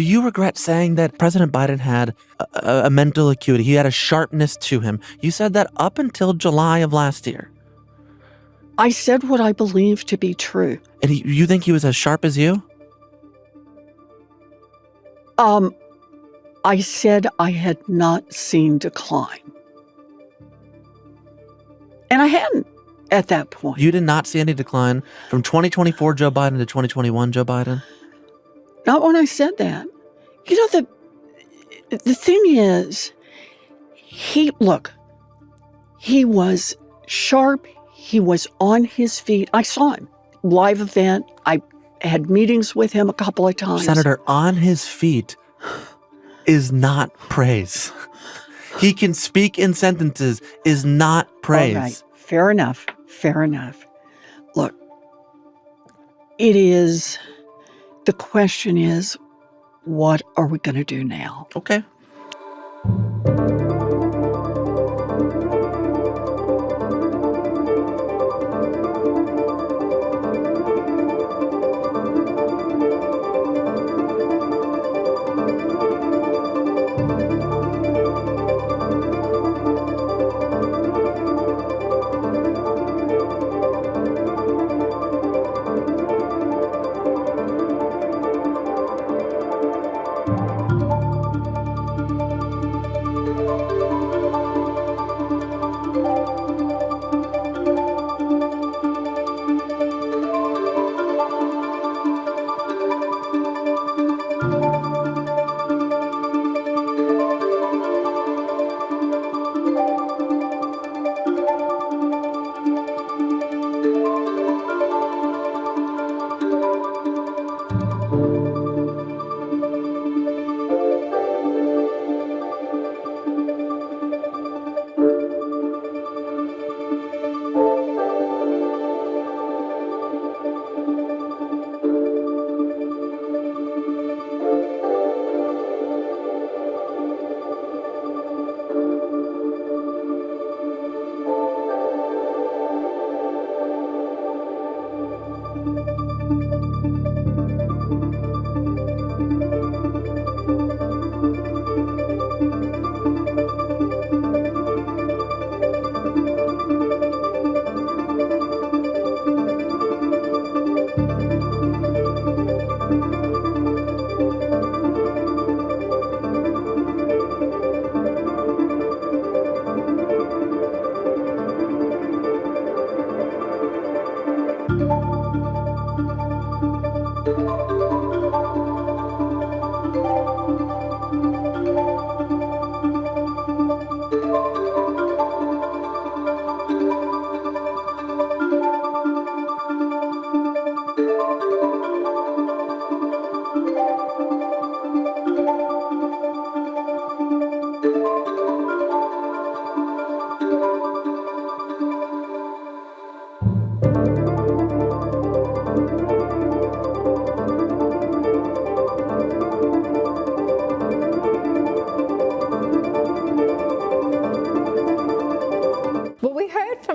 Do you regret saying that President Biden had a mental acuity? He had a sharpness to him. You said that up until July of last year. I said what I believe to be true. And you think he was as sharp as you? I said I had not seen decline. And I hadn't at that point. You did not see any decline from 2024 Joe Biden to 2021 Joe Biden? Not when I said that. The thing is, he was sharp. He was on his feet. I saw him. Live event. I had meetings with him a couple of times. Senator, on his feet is not praise. He can speak in sentences is not praise. All right. Fair enough. Fair enough. Look, the question is, what are we going to do now? Okay.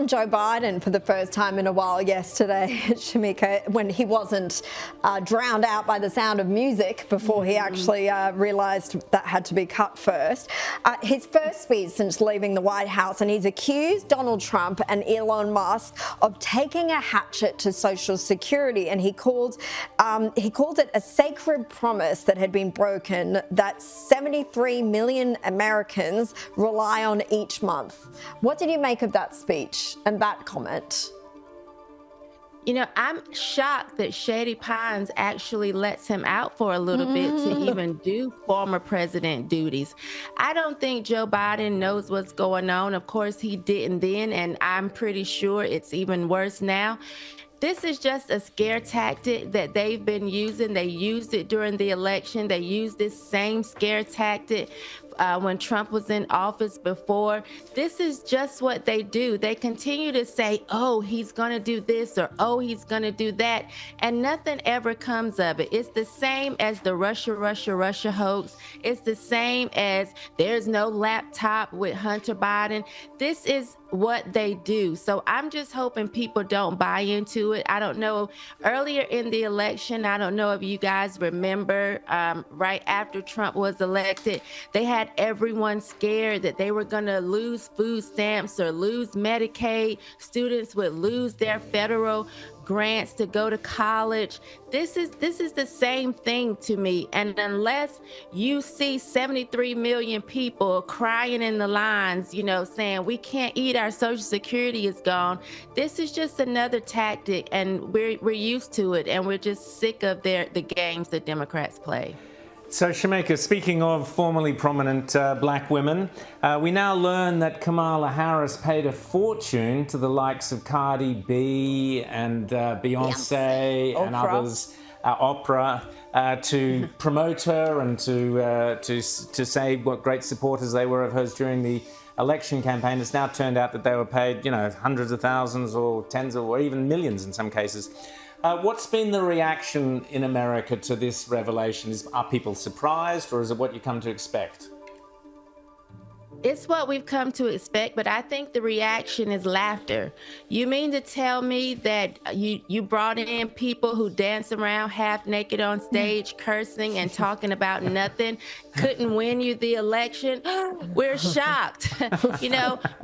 Joe Biden for the first time in a while yesterday, Shamika, when he wasn't drowned out by the sound of music before he actually realised that had to be cut first. His first speech since leaving the White House, and he's accused Donald Trump and Elon Musk of taking a hatchet to Social Security, and he called it a sacred promise that had been broken that 73 million Americans rely on each month. What did you make of that speech and that comment? You know, I'm shocked that Shady Pines actually lets him out for a little bit to even do former president duties. I don't think Joe Biden knows what's going on. Of course, he didn't then, and I'm pretty sure it's even worse now. This is just a scare tactic that they've been using. They used it during the election. They used this same scare tactic when Trump was in office before. This is just what they do. They continue to say, oh, he's going to do this, or oh, he's going to do that, and nothing ever comes of it. It's the same as the Russia hoax. It's the same as there's no laptop with Hunter Biden. This is what they do. So I'm just hoping people don't buy into it. I don't know, earlier in the election, I don't know if you guys remember, right after Trump was elected, they had everyone scared that they were going to lose food stamps or lose Medicaid. Students would lose their federal grants to go to college. This is the same thing to me. And unless you see 73 million people crying in the lines, saying we can't eat, our Social Security is gone, this is just another tactic, and we're used to it, and we're just sick of the games that Democrats play. So, Shemeka, speaking of formerly prominent black women, we now learn that Kamala Harris paid a fortune to the likes of Cardi B and Beyonce and others, Oprah, to promote her and to say what great supporters they were of hers during the election campaign. It's now turned out that they were paid, hundreds of thousands or tens or even millions in some cases. What's been the reaction in America to this revelation? Are people surprised, or is it what you come to expect? It's what we've come to expect, but I think the reaction is laughter. You mean to tell me that you brought in people who dance around half naked on stage, cursing and talking about nothing, couldn't win you the election? We're shocked.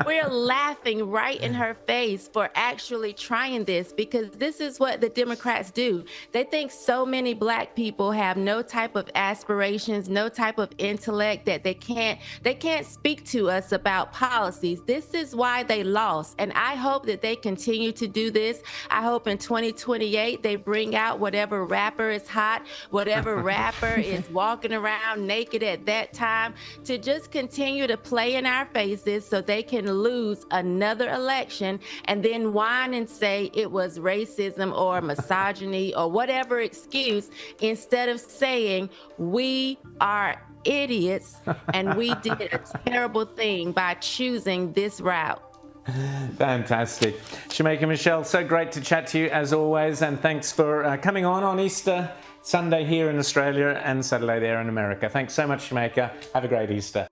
We're laughing right in her face for actually trying this, because this is what the Democrats do. They think so many black people have no type of aspirations, no type of intellect, that they can't speak to us about policies. This is why they lost. And I hope that they continue to do this. I hope in 2028 they bring out whatever rapper is hot, whatever rapper is walking around naked at that time, to just continue to play in our faces so they can lose another election and then whine and say it was racism or misogyny or whatever excuse, instead of saying we are idiots and we did a terrible thing by choosing this route. Fantastic. Shemeka Michelle, so great to chat to you as always, and thanks for coming on Easter Sunday here in Australia and Saturday there in America. Thanks so much, Shemeka. Have a great Easter.